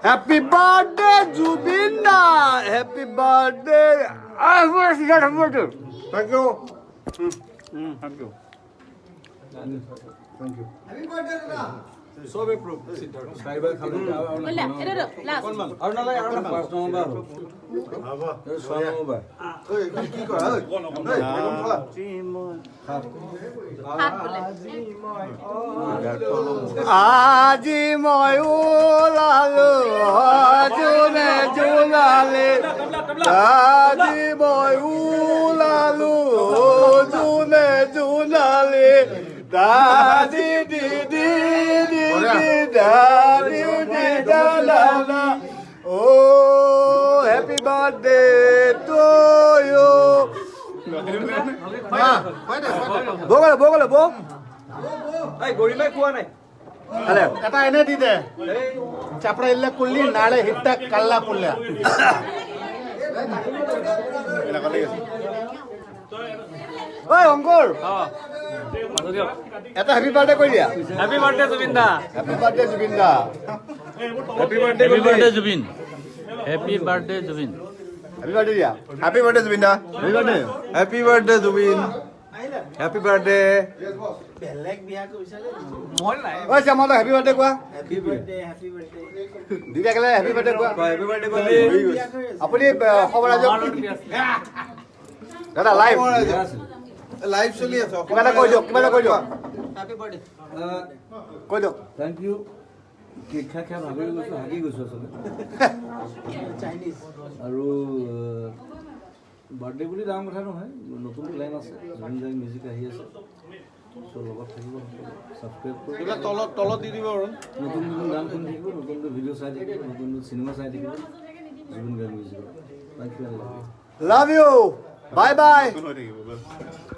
Happy birthday, Zubinda! Happy birthday! Happy birthday! Thank you. Thank you. Thank you. Happy birthday, Dada. So we prove. Driver খালি বলা এটা last আর না লাগে আর না 5 নম্বর হবো 6 নম্বর ওই কি করা ওই বেগম খালা হাত বলে আজি মই ওলালো জুনে জুলালে আজি মই ওলালো জুনে জুলালে দাদি দি দি di da di da la la. Oh, happy birthday to you. Bogala bogala bo. Hey, gori mai kuwa nai. Ale, kata ene di de. Chapra illa kulli nale hitta kalla pulla. Ela kale. Oi, Angkor. এটা happy birthday কই দিয়া happy birthday জুবিনদা happy birthday জুবিনদা happy birthday Zubeen happy birthday Zubeen happy birthday দিয়া happy birthday জুবিনদা happy birthday happy birthday Zubeen happy birthday বেলেগ বিয়া কইছালে মন নাই ওই জামাটা হ্যাপি বার্থডে কোৱা হ্যাপি বাৰ্থডে দিদা গলে হ্যাপি বাৰ্থডে কোৱা হ্যাপি বাৰ্থডে কলি আপুনি খবৰ আজক দাদা লাইভ লাইভ চলি আছে কিবা এটা কৈ দিয়ক হ্যাপি বার্থডে কৈ দিয়ক থ্যাংক ইউ কেক খাই খাই ভাগৰি গৈছোঁ হাগি গৈছোঁ আচলতে চাইনিজ আৰু বাৰ্থডে বুলি ডাঙৰ কথা নহয় নতুন প্লেন আছে জুবিন দাৰ মিউজিক আহি আছে চ' লগত থাকিব ছাবস্ক্ৰাইব কৰিব তলত দি দিব আৰু নতুন নতুন গান শুনি থাকিব নতুন নতুন ভিডিঅ' চাই থাকিব নতুন নতুন চিনেমা চাই থাকিব জুবিন দাৰ মিউজিকৰ thank you love you bye bye